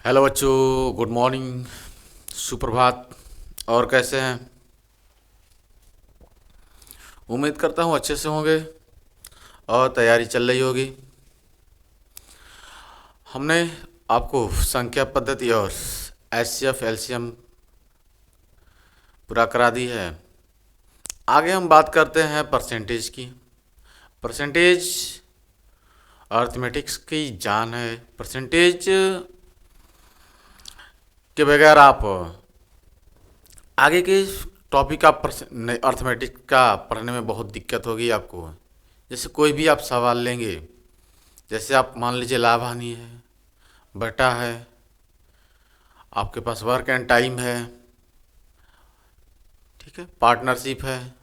Hello बच्चों, good morning, सुप्रभात। और कैसे हैं? उम्मीद करता हूँ अच्छे से होंगे और तैयारी चल रही होगी। हमने आपको संख्या पद्धति और एचसीएफ एलसीएम पूरा करा दी है। आगे हम बात करते हैं परसेंटेज की। परसेंटेज अर्थमेटिक्स की जान है। परसेंटेज के बगैर आप आगे के टॉपिक का अर्थमेटिक्स का पढ़ने में बहुत दिक्कत होगी आपको। जैसे कोई भी आप सवाल लेंगे, जैसे आप मान लीजिए लाभ हानि है, बटा है, आपके पास वर्क एंड टाइम है, ठीक है, पार्टनरशिप है,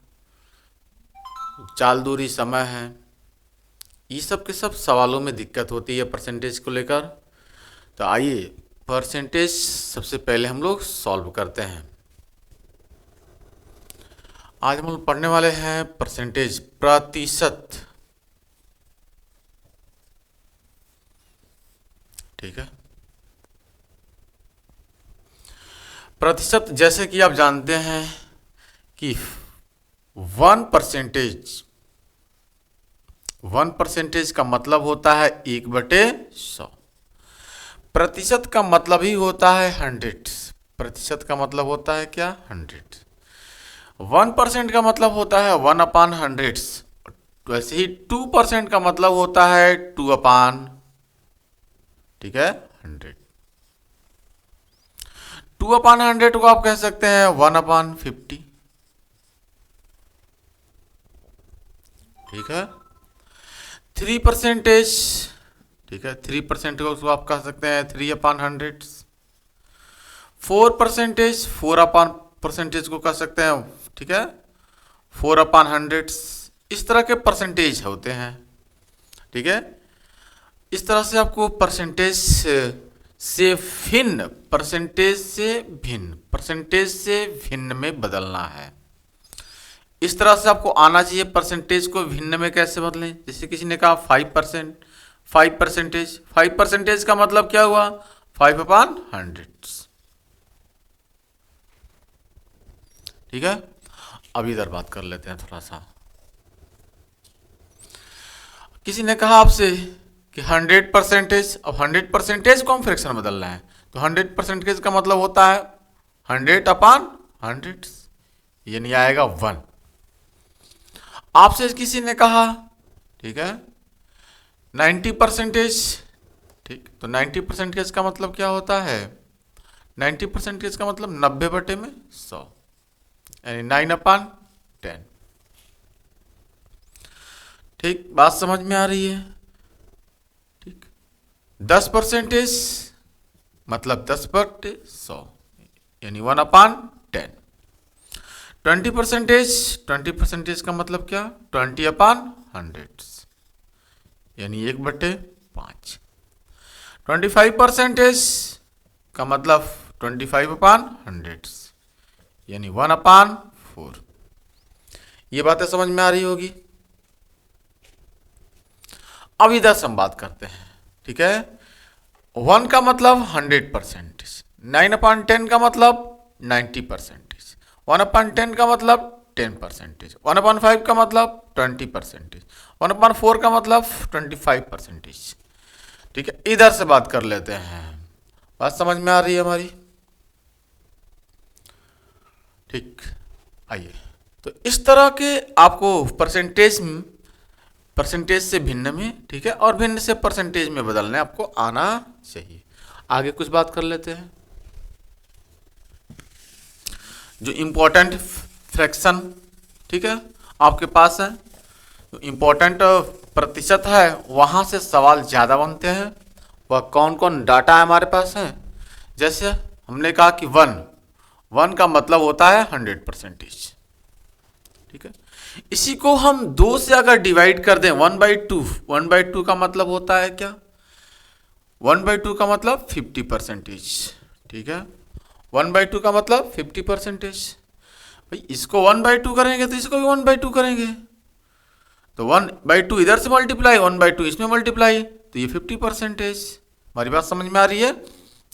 चाल दूरी समय है, ये सब के सब सवालों में दिक्कत होती है परसेंटेज को लेकर। तो आइए परसेंटेज सबसे पहले हम लोग सॉल्व करते हैं। आज हम लोग पढ़ने वाले हैं परसेंटेज, प्रतिशत। ठीक है, प्रतिशत जैसे कि आप जानते हैं कि 1%, 1% का मतलब होता है 1/100। प्रतिशत का मतलब ही होता है 100। प्रतिशत का मतलब होता है क्या? 100। 1% का मतलब होता है 1/100। वैसे ही 2% का मतलब होता है 2/, ठीक है, 100। 2/100 को आप कह सकते हैं 1/50। ठीक है। 3%, ठीक है, 3% को उसको आप कह सकते हैं 3/100। 4%, 4/% को कह सकते हैं, ठीक है, 4/100। इस तरह के परसेंटेज होते हैं। ठीक है, इस तरह से आपको परसेंटेज से भिन्न, परसेंटेज से भिन्न, परसेंटेज से भिन्न में बदलना है। इस तरह से आपको आना चाहिए परसेंटेज को भिन्न में कैसे बदलें। जैसे किसी ने कहा 5%, 5%, 5% का मतलब क्या हुआ? 5/100। ठीक है, अब इधर बात कर लेते हैं थोड़ा सा। किसी ने कहा आपसे कि 100%, अब 100% को हम फ्रैक्शन में बदलना है, तो 100% का मतलब होता है 100/100, यानी आएगा 1। आपसे किसी ने कहा, ठीक है, 90%, ठीक, तो 90% का मतलब क्या होता है? 90% का मतलब 90/100, यानी 9/10। ठीक, बात समझ में आ रही है? ठीक, 10% मतलब 10/100, यानी 1/10। 20% का मतलब क्या? 20/100, यानी 1/5। 25% का मतलब 25/100, यानी 1/4। ये बातें समझ में आ रही होगी। अब इधर से हम बात करते हैं। ठीक है, 1 का मतलब 100%, 9/10 का मतलब 90%, 1/10 का मतलब 10%, 1/5 का मतलब 20%, 1/4 का मतलब 25%। ठीक है, इधर से बात कर लेते हैं। बात समझ में आ रही है हमारी? ठीक, आइए। तो इस तरह के आपको परसेंटेज से भिन्न में, ठीक है, और भिन्न से परसेंटेज में बदलने आपको आना चाहिए। आगे कुछ बात कर लेते हैं। जो इम्पोर्टेंट फ्रैक्शन, ठीक है, आपके पास है, जो इम्पोर्टेंट प्रतिशत है, वहाँ से सवाल ज़्यादा बनते हैं। वह कौन कौन डाटा है हमारे पास है? जैसे हमने कहा कि 1 का मतलब होता है 100%। ठीक है, इसी को हम 2 से अगर डिवाइड कर दें, 1/2, 1/2 का मतलब होता है क्या? 1/2 का मतलब 50%। ठीक है, 1/2 का मतलब 50%। भाई इसको 1/2 करेंगे तो इसको भी 1/2 करेंगे, तो 1/2 इधर से मल्टीप्लाई, 1/2 इसमें मल्टीप्लाई, तो ये 50%। हमारी बात समझ में आ रही है?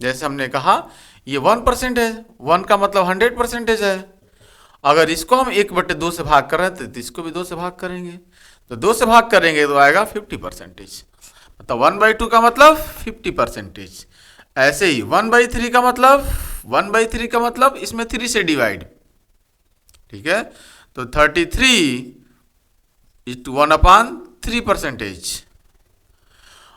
जैसे हमने कहा ये 1% है, 1 का मतलब 100% है। अगर इसको हम 1/2 से भाग कर रहे हैं तो इसको भी 2 से भाग करेंगे, तो 2 से भाग करेंगे तो आएगा 50%। मतलब 1/2 का मतलब 50%। ऐसे ही 1/3 का मतलब 1/3 का मतलब इसमें 3 से डिवाइड, ठीक है। तो 33 इज टू 1/3%।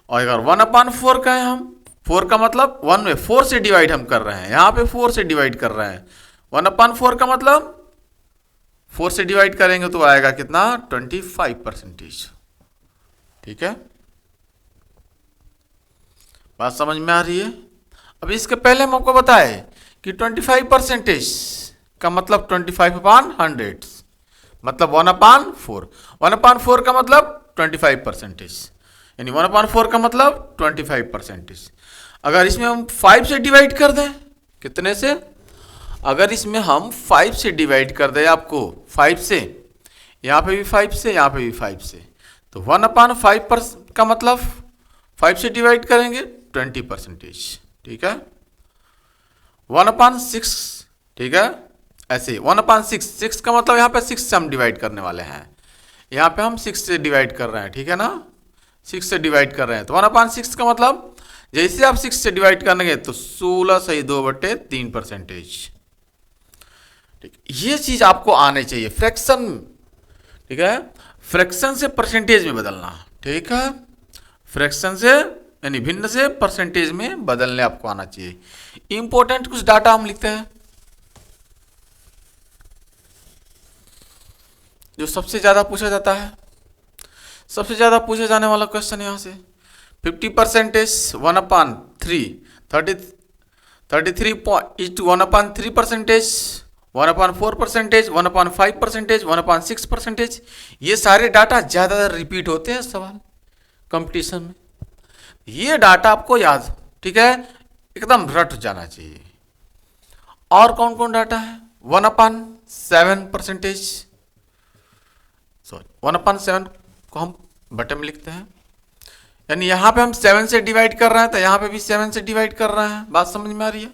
और अगर 1/4 का है, हम 4 का मतलब 1 में 4 से डिवाइड हम कर रहे हैं, यहाँ पे 4 से डिवाइड कर रहे हैं। 1/4 का मतलब 4 से डिवाइड करेंगे तो आएगा कितना, 25%। ठीक है, बात समझ में आ रही है। अब इसके पहले हम आपको बताए कि 25% का मतलब 25/100, मतलब 1/4। 1/4 का मतलब 25%, यानी 1/4 का मतलब 25%। अगर इसमें हम 5 से डिवाइड कर दें, कितने से, अगर इसमें हम 5 से डिवाइड कर दें आपको, 5 से, यहाँ पे भी 5 से, यहाँ पे भी 5 से, तो 1/5 का मतलब 5 से डिवाइड करेंगे 20%। ठीक है, 1/6, ठीक है, ऐसे 1/6, 6 का मतलब यहाँ पे 6 से हम डिवाइड करने वाले हैं, यहाँ पे हम 6 से डिवाइड कर रहे हैं, ठीक है ना, 6 से डिवाइड कर रहे हैं। तो 1/6 का मतलब जैसे आप 6 से डिवाइड करेंगे तो 16 सही 2/3%। ठीक, ये चीज आपको आने चाहिए फ्रैक्शन, ठीक है, फ्रैक्शन से परसेंटेज में बदलना, ठीक है, फ्रैक्शन से यानी भिन्न से परसेंटेज में बदलने आपको आना चाहिए। इंपॉर्टेंट कुछ डाटा हम लिखते हैं, जो सबसे ज्यादा पूछा जाता है, सबसे ज्यादा पूछे जाने वाला क्वेश्चन यहां से 50% 1/3, 33 इज टू 1/3%, 1/4%, 1/5%, 1/6%। ये सारे डाटा ज्यादातर रिपीट होते हैं सवाल कंपटीशन में, ये डाटा आपको याद, ठीक है, एकदम रट जाना चाहिए। और कौन कौन डाटा है, 1/7%, सॉरी 1/7 को हम बटन में लिखते हैं, यानी यहां पे हम 7 से डिवाइड कर रहे हैं तो यहां पे भी 7 से डिवाइड कर रहे हैं, बात समझ में आ रही है।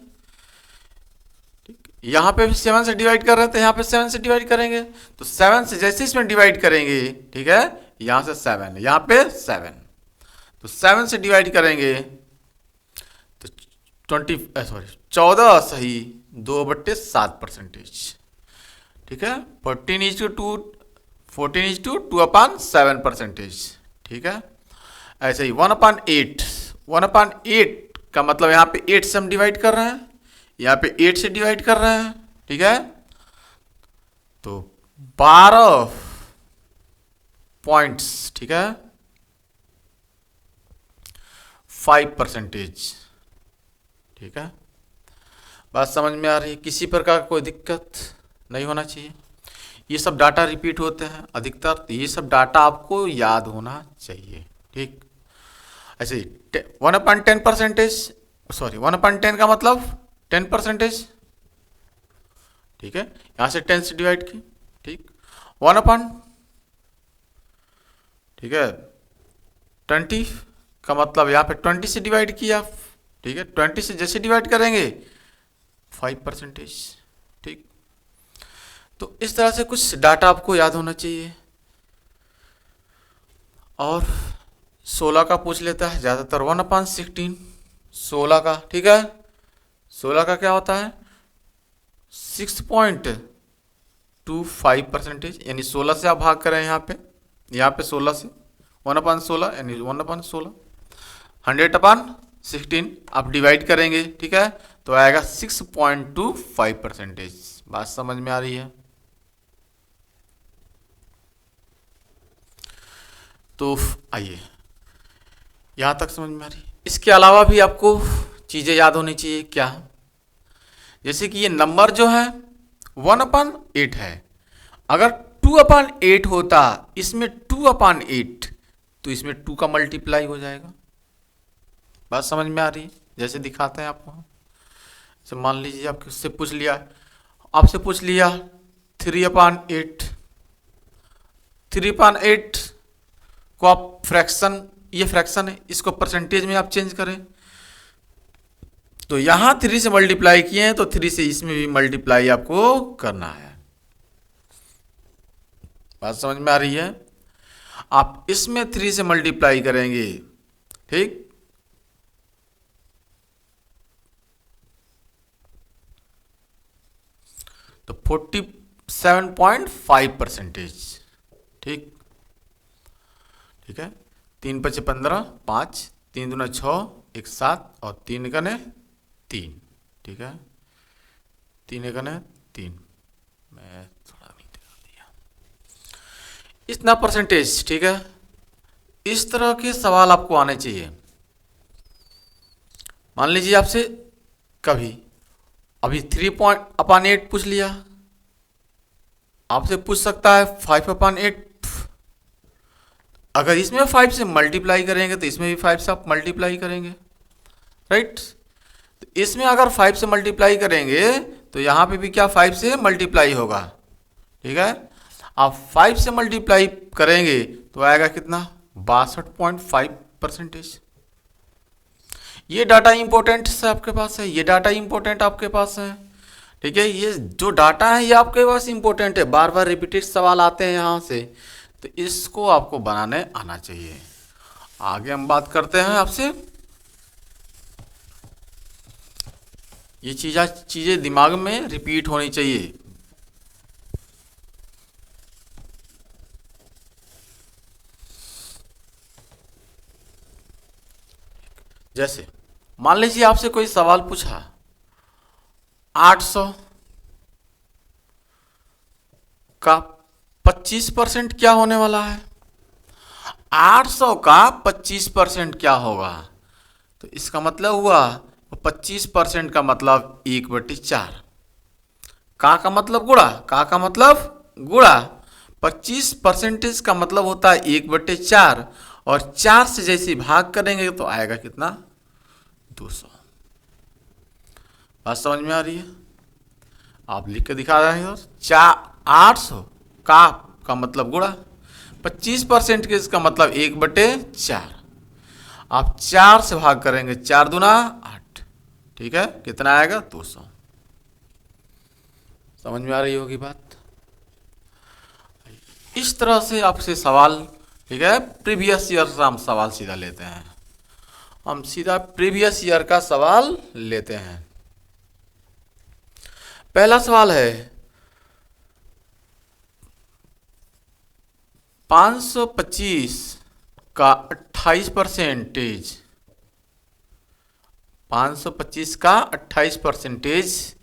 यहां पे भी 7 से डिवाइड कर रहे हैं तो यहां पे 7 से डिवाइड करेंगे, तो 7 से जैसे इसमें डिवाइड करेंगे, ठीक है, यहां से 7, यहां पे 7, तो 7 से डिवाइड करेंगे तो 14 सही 2/7%। ठीक है, 14:2/7%। ठीक है, ऐसे ही 1/8, 1/8 का मतलब यहाँ पे 8 से हम डिवाइड कर रहे हैं, यहाँ पे 8 से डिवाइड कर रहे हैं, ठीक है, तो 12 पॉइंट्स, ठीक है, 5%। ठीक है, बात समझ में आ रही है, किसी प्रकार कोई दिक्कत नहीं होना चाहिए। ये सब डाटा रिपीट होते हैं अधिकतर, तो ये सब डाटा आपको याद होना चाहिए। ठीक, ऐसे 1/10%, सॉरी 1/10 का मतलब 10%। ठीक है, यहां से 10 से डिवाइड की, ठीक, 1/, ठीक है, 20 का मतलब यहाँ पे 20 से डिवाइड किया, ठीक है, 20 से जैसे डिवाइड करेंगे 5%। ठीक, तो इस तरह से कुछ डाटा आपको याद होना चाहिए। और 16 का पूछ लेता है ज्यादातर, 1/16, 16 का, ठीक है, 16 का क्या होता है 6.25%, यानी 16 से आप भाग करें, यहाँ पे 16 से 1/16 यानी 1/16, 100/16 आप डिवाइड करेंगे, ठीक है, तो आएगा 6.25%। बात समझ में आ रही है। तो आइए, यहां तक समझ में आ रही है। इसके अलावा भी आपको चीजें याद होनी चाहिए, क्या, जैसे कि ये नंबर जो है 1/8 है, अगर 2/8 होता, इसमें 2/8, तो इसमें 2 का मल्टीप्लाई हो जाएगा। बात समझ में आ रही है, जैसे दिखाते हैं आपको, जैसे मान लीजिए आपसे पूछ लिया, 3/8, 3/8 को आप फ्रैक्शन, ये फ्रैक्शन है, इसको परसेंटेज में आप चेंज करें तो यहाँ 3 से मल्टीप्लाई किए हैं तो 3 से इसमें भी मल्टीप्लाई आपको करना है। बात समझ में आ रही है? आप इसमें 3 से मल्टीप्लाई करेंगे, ठीक, तो 47.5%, ठीक, ठीक है। 3 5 15, 5, 3 दूना 6, 1 7 और 3 गने 3, ठीक है, 3 गने 3, मैं थोड़ा नहीं ध्यान दिया, इतना परसेंटेज, ठीक है। इस तरह के सवाल आपको आने चाहिए। मान लीजिए आपसे कभी अभी 3/8 पूछ लिया, आपसे पूछ सकता है 5/8। अगर इसमें 5 से मल्टीप्लाई करेंगे तो इसमें भी 5 से आप मल्टीप्लाई करेंगे, राइट। तो इसमें अगर 5 से मल्टीप्लाई करेंगे तो यहाँ पे भी क्या 5 से मल्टीप्लाई होगा, ठीक है। आप 5 से मल्टीप्लाई करेंगे तो आएगा कितना, 62.5%। ये डाटा इंपॉर्टेंट से आपके पास है, ये डाटा इंपॉर्टेंट आपके पास है, ठीक है। ये जो डाटा है ये आपके पास इंपॉर्टेंट है, बार बार रिपीटेड सवाल आते हैं यहाँ से, तो इसको आपको बनाने आना चाहिए। आगे हम बात करते हैं आपसे, ये चीजें दिमाग में रिपीट होनी चाहिए। जैसे मान लीजिए आपसे कोई सवाल पूछा, 800 का 25% क्या होने वाला है। 800 का 25% क्या होगा, तो इसका मतलब हुआ 25% का मतलब 1/4। का मतलब गुणा, का मतलब गुणा, 25% का मतलब होता है 1/4 और 4 से जैसे भाग करेंगे तो आएगा कितना, 200। बात समझ में आ रही है? आप लिख के दिखा रहे हैं, 800 का मतलब गुणा, 25% के इसका मतलब 1/4, आप 4 से भाग करेंगे, 4 दूना 8, ठीक है, कितना आएगा, 200। समझ में आ रही होगी बात? इस तरह से आपसे सवाल, ठीक है, प्रीवियस ईयर से हम सवाल सीधा लेते हैं, हम सीधा प्रीवियस ईयर का सवाल लेते हैं। पहला सवाल है 525 का 28%, 525 का 28%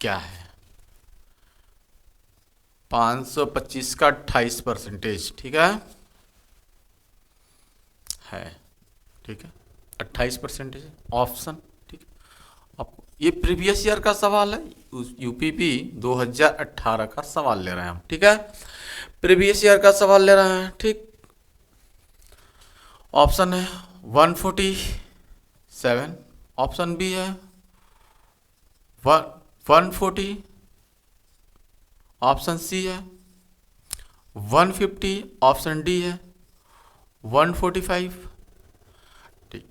क्या है। 525 का 28%, ठीक है, ठीक है, 28% ऑप्शन, ठीक है। अब ये प्रीवियस ईयर का सवाल है, यूपीपी 2018 का सवाल ले रहे हैं हम, ठीक है, प्रीवियस ईयर का सवाल ले रहे हैं, ठीक। ऑप्शन है 147, ऑप्शन बी है 140, ऑप्शन सी है 150, ऑप्शन डी है 145, ठीक।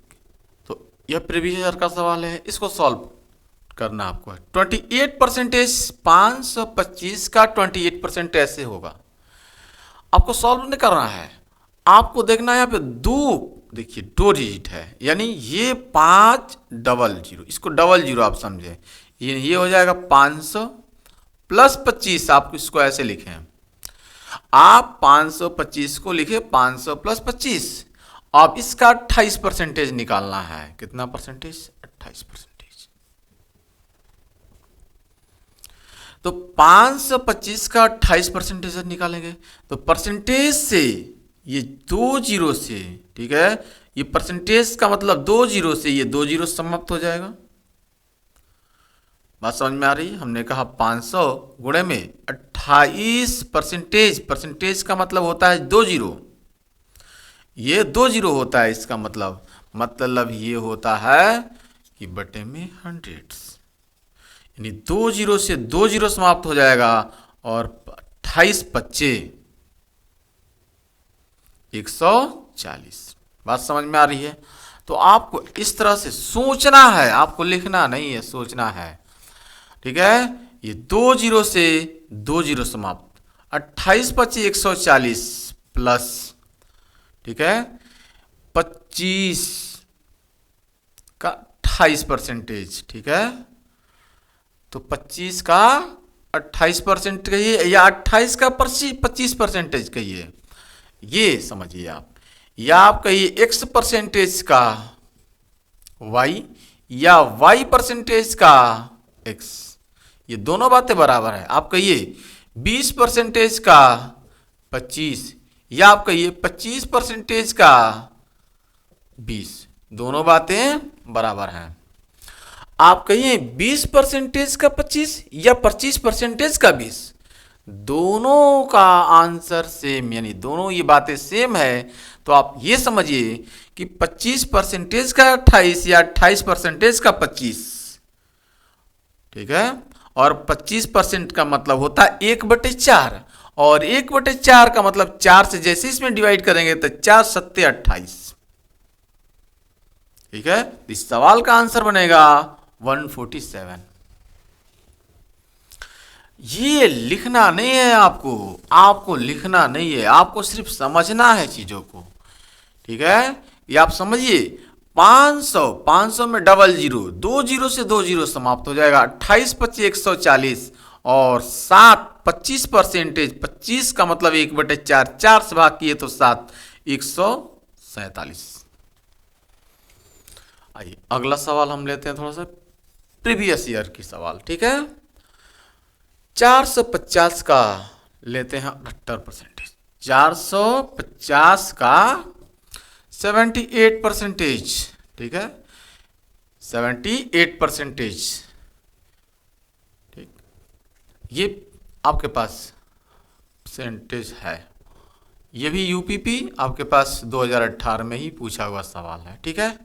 तो यह प्रीवियस ईयर का सवाल है, इसको सॉल्व करना आपको है। 28%, 525 का 28% ऐसे होगा, आपको सॉल्व नहीं करना है, आपको देखना है यहाँ पे देखिए 2 डिजिट है, यानी ये 500, इसको 00 आप समझे, ये हो जाएगा 500 प्लस 25, आप इसको ऐसे लिखें, आप 525 को लिखे 500 प्लस 25, अब इसका 28% निकालना है, कितना परसेंटेज, 28%। तो 525 का 28% निकालेंगे तो परसेंटेज से ये 2 जीरो से, ठीक है, ये परसेंटेज का मतलब 2 जीरो से ये 2 जीरो समाप्त हो जाएगा। बात समझ में आ रही है? हमने कहा 500 गुणे में 28%, परसेंटेज का मतलब होता है 2 जीरो, ये 2 जीरो होता है, इसका मतलब ये होता है कि बटे में 100, यानी 2 जीरो से 2 जीरो समाप्त हो जाएगा और 28 बच्चे 140। बात समझ में आ रही है? तो आपको इस तरह से सोचना है, आपको लिखना नहीं है, सोचना है। ठीक है, ये 2 जीरो से 2 जीरो समाप्त, 28 25 140 प्लस, ठीक है, 25 का 28%, ठीक है, तो 25 का 28% कहिए या 28 का 25% कहिए, ये समझिए आप, या आप कहिए x परसेंटेज का y या y परसेंटेज का x, ये दोनों बातें बराबर है। आप कहिए 20% का 25 या आप कहिए 25% का 20, दोनों बातें बराबर हैं। आप कहिए 20% का 25 या 25% का 20, दोनों का आंसर सेम, यानी दोनों ये बातें सेम है। तो आप ये समझिए कि 25% का 28 या 28% का 25, ठीक है, और 25% का मतलब होता है 1/4, और 1/4 का मतलब 4 से जैसे इसमें डिवाइड करेंगे तो 4 सत्ते 28, ठीक है। इस सवाल का आंसर बनेगा 147। ये लिखना नहीं है आपको, आपको लिखना नहीं है, आपको सिर्फ समझना है चीजों को, ठीक है। ये आप समझिए, 500 में डबल जीरो, 2 जीरो से 2 जीरो समाप्त हो जाएगा, 28 25 140 और 7 25%, 25 का मतलब 1/4, 4 से भाग किए तो 7, 147। आइए अगला सवाल हम लेते हैं, थोड़ा सा प्रीवियस ईयर की सवाल, ठीक है। 450 का लेते हैं 78%, 450 का 78%, ठीक है, 78%, ठीक, ये आपके पास परसेंटेज है। ये भी यूपीपी आपके पास 2018 में ही पूछा हुआ सवाल है, ठीक है,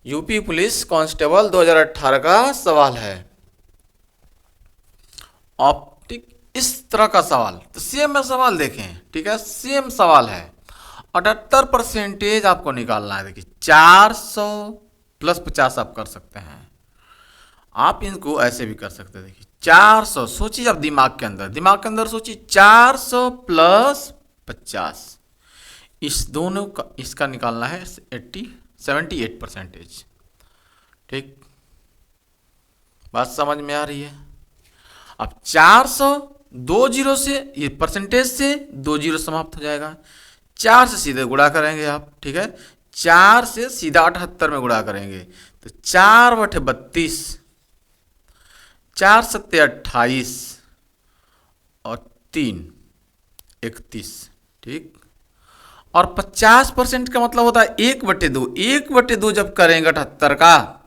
यूपी पुलिस कांस्टेबल 2018 का सवाल है। ऑप्टिक इस तरह का सवाल, तो सेम में सवाल देखें, ठीक है, सेम सवाल है। 78% आपको निकालना है। देखिए 400 प्लस 50 आप कर सकते हैं, आप इनको ऐसे भी कर सकते हैं। देखिए 400, सोचिए आप दिमाग के अंदर सोचिए, 400 प्लस 50, इस दोनों का, इसका निकालना है 78%, ठीक, बात समझ में आ रही है। अब 400 2 जीरो से, ये परसेंटेज से 2 जीरो समाप्त हो जाएगा, 4 से सीधे गुणा करेंगे आप, ठीक है, 4 से सीधा 78 में गुणा करेंगे तो 4/32, 4 सत्ते 28 और 3 31, ठीक, और 50% का मतलब होता है 1/2, 1/2 जब करेंगे 78 का,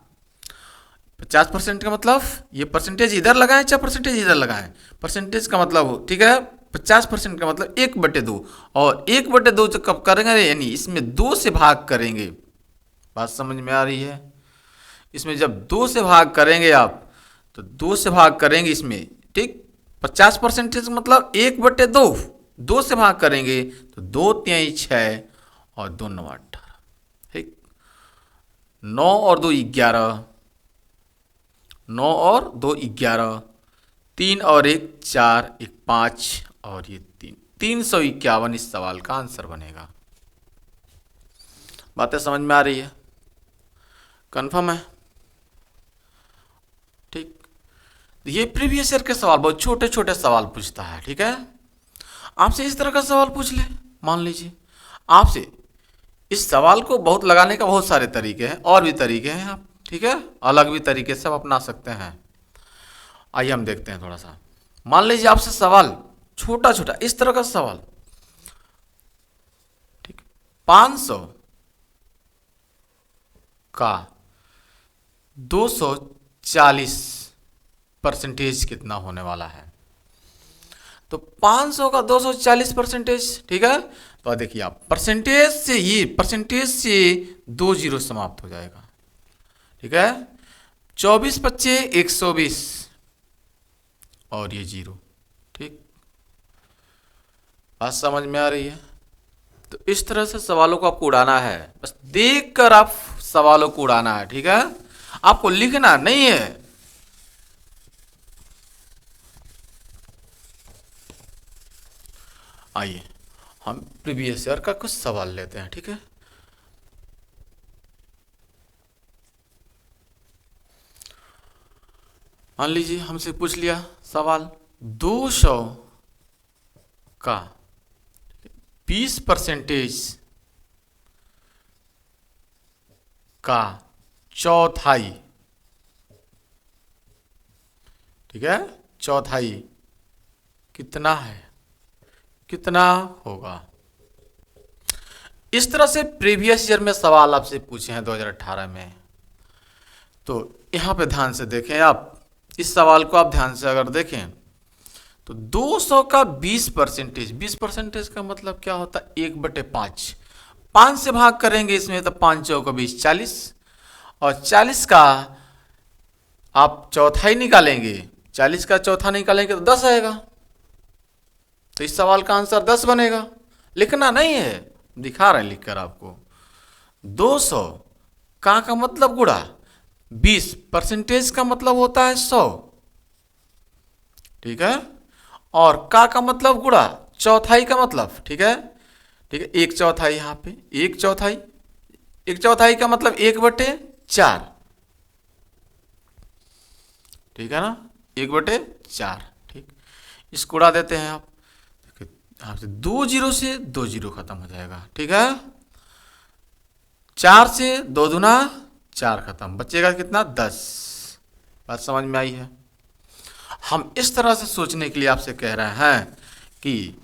50% का मतलब ये परसेंटेज इधर लगाएं चाहे परसेंटेज इधर लगाएं, परसेंटेज का मतलब हो, ठीक है, 50% का मतलब 1/2, और 1/2 जब कब करेंगे, यानी इसमें 2 से भाग करेंगे, बात समझ में आ रही है। इसमें जब 2 से भाग करेंगे आप, तो 2 से भाग करेंगे इसमें, ठीक, 50% मतलब 1/2, 2 से भाग करेंगे तो 2 3 6 और 2 9 18, ठीक, 9 और 2 11, 9 और 2 11, 3 और 1 4, 1 5 और ये 3, 351 इस सवाल का आंसर बनेगा। बातें समझ में आ रही है, कंफर्म है, ठीक। ये प्रीवियस ईयर के सवाल बहुत छोटे छोटे सवाल पूछता है, ठीक है। आपसे इस तरह का सवाल पूछ ले, मान लीजिए आपसे, इस सवाल को बहुत लगाने का बहुत सारे तरीके हैं, और भी तरीके हैं आप, ठीक है, अलग भी तरीके से आप अपना सकते हैं। आइए हम देखते हैं थोड़ा सा। मान लीजिए आपसे सवाल छोटा छोटा इस तरह का सवाल, ठीक, 500 का 240% कितना होने वाला है। तो 500 का 240%, ठीक है, तो देखिए आप परसेंटेज से, ये परसेंटेज से 2 जीरो समाप्त हो जाएगा, ठीक है, 24 25 120 और ये 0, ठीक, बात समझ में आ रही है। तो इस तरह से सवालों को आपको उड़ाना है, बस देखकर आप सवालों को उड़ाना है, ठीक है, आपको लिखना नहीं है। आइए हम प्रीवियस ईयर का कुछ सवाल लेते हैं, ठीक है। मान लीजिए हमसे पूछ लिया सवाल 200 का 20% का चौथाई, ठीक है, चौथाई कितना है, कितना होगा। इस तरह से प्रीवियस ईयर में सवाल आपसे पूछे हैं 2018 में। तो यहां पे ध्यान से देखें, आप इस सवाल को आप ध्यान से अगर देखें तो 200 का 20%, 20% का मतलब क्या होता है, 1/5, 5 से भाग करेंगे इसमें तो 5 चौका 20, 40, और 40 का आप चौथाई निकालेंगे, 40 का चौथा निकालेंगे तो 10 आएगा। तो इस सवाल का आंसर 10 बनेगा। लिखना नहीं है, दिखा रहे हैं लिखकर आपको। 200 का मतलब गुणा 20% का मतलब होता है 100, ठीक है, और का मतलब गुणा चौथाई का मतलब, ठीक है, ठीक है, 1/4 यहाँ पे 1/4, 1/4 का मतलब 1/4, ठीक है ना, 1/4, ठीक। इसको उड़ा देते हैं आप, यहाँ से 2 जीरो से 2 जीरो खत्म हो जाएगा, ठीक है, 4 से 2 दूना 4 खत्म, बचेगा कितना, 10। बात समझ में आई है। हम इस तरह से सोचने के लिए आपसे कह रहे हैं कि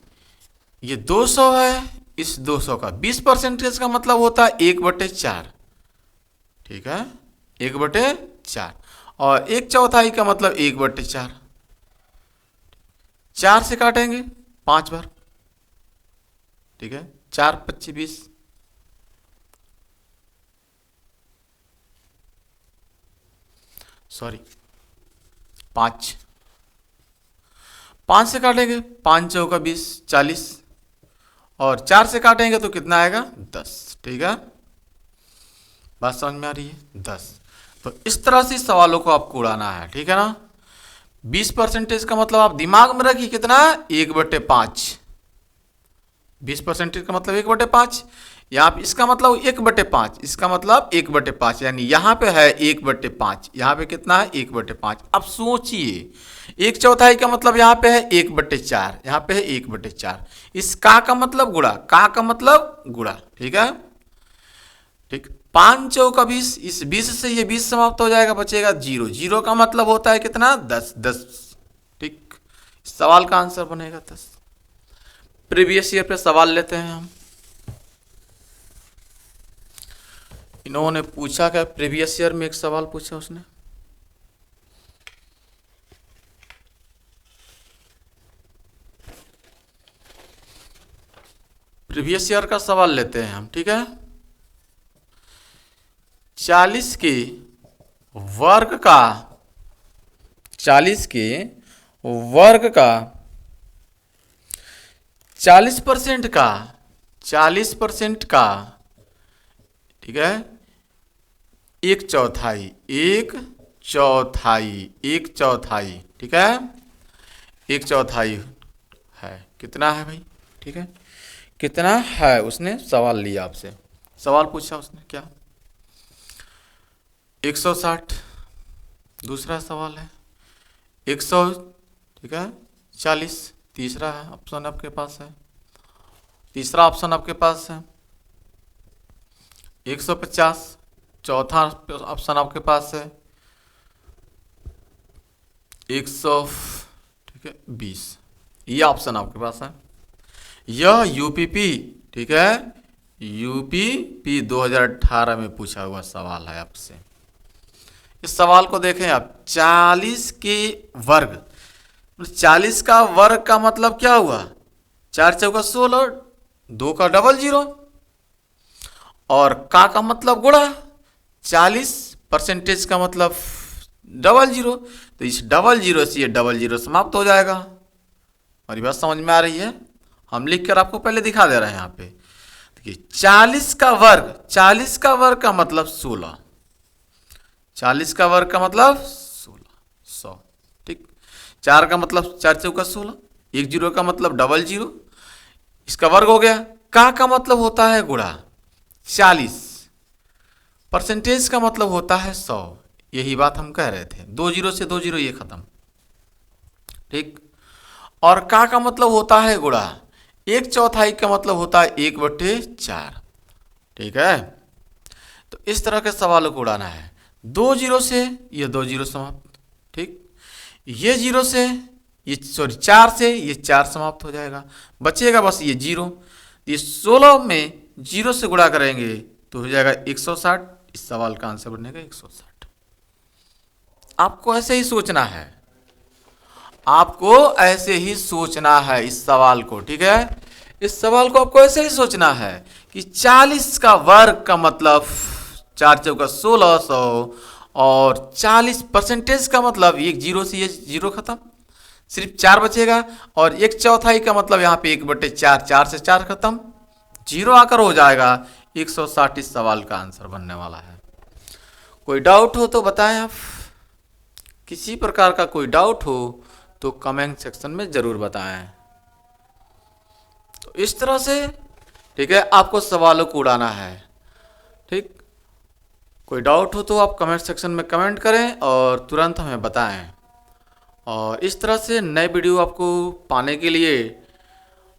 ये 200 है, इस 200 का 20% का मतलब होता है 1/4, ठीक है, 1/4, और 1/4 का मतलब 1/4, 4 से काटेंगे 5 बार, ठीक है, 4 25 20, सॉरी 5 से काटेंगे 5 चौका 20 40, और 4 से काटेंगे तो कितना आएगा, 10, ठीक है। बात समझ में आ रही है, 10। तो इस तरह से सवालों को आपको उड़ाना है, ठीक है ना। 20% का मतलब आप दिमाग में रखिए कितना, 1/5, 20% का मतलब 1/5, यहाँ इसका मतलब 1/5, इसका मतलब 1/5, यानी यहाँ पे है 1/5, यहाँ पे कितना है 1/5। अब सोचिए 1/4 का मतलब यहाँ पे है 1/4, यहाँ पे है 1/4, इस का मतलब गुणा, का मतलब गुणा, ठीक है, ठीक। 5 चौका 20, इस 20 से ये 20 समाप्त हो जाएगा, बचेगा 0, 0 का मतलब होता है कितना, 10, 10, ठीक। सवाल का आंसर बनेगा 10। प्रीवियस ईयर पे सवाल लेते हैं हम। इन्होंने पूछा क्या, प्रीवियस ईयर में एक सवाल पूछा उसने, प्रीवियस ईयर का सवाल लेते हैं हम, ठीक है। 40 के वर्ग का 40 के वर्ग का 40% का 40% का, ठीक है, 1/4 1/4 1/4, ठीक है, 1/4 है, कितना है भाई, ठीक है, कितना है। उसने सवाल लिया आपसे, सवाल पूछा उसने क्या, 160। दूसरा सवाल है 100, ठीक है, 40। तीसरा है ऑप्शन आपके पास है, तीसरा ऑप्शन आपके पास है 150। चौथा ऑप्शन आपके पास है 100, ठीक है, 20। ये ऑप्शन आपके पास है। यह यूपीपी, ठीक है, यूपीपी 2018 में पूछा हुआ सवाल है आपसे। इस सवाल को देखें आप, 40 के वर्ग, 40 का वर्ग का मतलब क्या हुआ, 4 चौका 16, 2 का डबल 0, और का मतलब गुणा 40% का मतलब डबल 0, तो इस डबल 0 से ये डबल 0 समाप्त हो जाएगा। हमारी बात समझ में आ रही है, हम लिख कर आपको पहले दिखा दे रहे हैं यहाँ पे। देखिए 40 का वर्ग का मतलब 16, 40 का वर्ग का मतलब 16, 100। ठीक, 4 का मतलब 4 चौका 16, 1 जीरो का मतलब डबल जीरो, इसका वर्ग हो गया। का मतलब होता है गुणा, 40 परसेंटेज का मतलब होता है 100। यही बात हम कह रहे थे, 2 जीरो से 2 जीरो ये खत्म। ठीक, और का मतलब होता है गुणा, 1/4 का मतलब होता है 1/4। ठीक है, तो इस तरह के सवालों को उड़ाना है। 2 जीरो से ये 2 जीरो समाप्त। ठीक, ये जीरो से ये, सॉरी 4 से ये 4 समाप्त हो जाएगा, बचेगा बस ये जीरो। ये 16 में जीरो से गुणा करेंगे तो हो जाएगा 160। इस सवाल का आंसर बनेगा 160। आपको ऐसे ही सोचना है, आपको ऐसे ही सोचना है इस सवाल को। ठीक है, इस सवाल को आपको ऐसे ही सोचना है कि 40 का वर्ग का मतलब 4 चौका 1600, और 40 परसेंटेज का मतलब एक जीरो से ये जीरो खत्म, सिर्फ 4 बचेगा, और 1/4 का मतलब यहाँ पे 1/4, 4 से 4 खत्म, जीरो आकर हो जाएगा 160। इस सवाल का आंसर बनने वाला है। कोई डाउट हो तो बताएं आप, किसी प्रकार का कोई डाउट हो तो कमेंट सेक्शन में जरूर बताएं। तो इस तरह से, ठीक है, आपको सवालों को उड़ाना है। ठीक, कोई डाउट हो तो आप कमेंट सेक्शन में कमेंट करें और तुरंत हमें बताएं। और इस तरह से नए वीडियो आपको पाने के लिए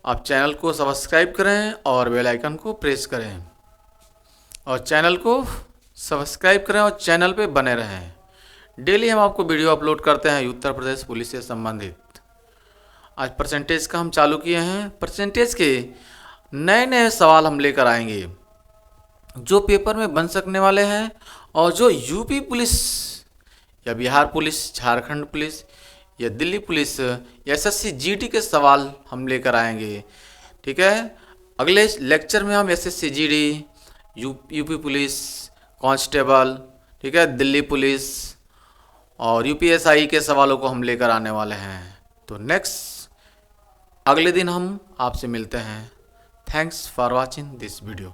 आप चैनल को सब्सक्राइब करें और बेल आइकन को प्रेस करें, और चैनल को सब्सक्राइब करें और चैनल पे बने रहें। डेली हम आपको वीडियो अपलोड करते हैं उत्तर प्रदेश पुलिस से संबंधित। आज परसेंटेज का हम चालू किए हैं। परसेंटेज के नए नए सवाल हम लेकर आएंगे जो पेपर में बन सकने वाले हैं, और जो यूपी पुलिस या बिहार पुलिस, झारखंड पुलिस या दिल्ली पुलिस या एसएससी जीडी के सवाल हम लेकर आएंगे। ठीक है, अगले लेक्चर में हम SSC GD, UP police constable, ठीक है, दिल्ली पुलिस और यूपीएसआई के सवालों को हम लेकर आने वाले हैं। तो नेक्स्ट अगले दिन हम आपसे मिलते हैं। Thanks for watching this video.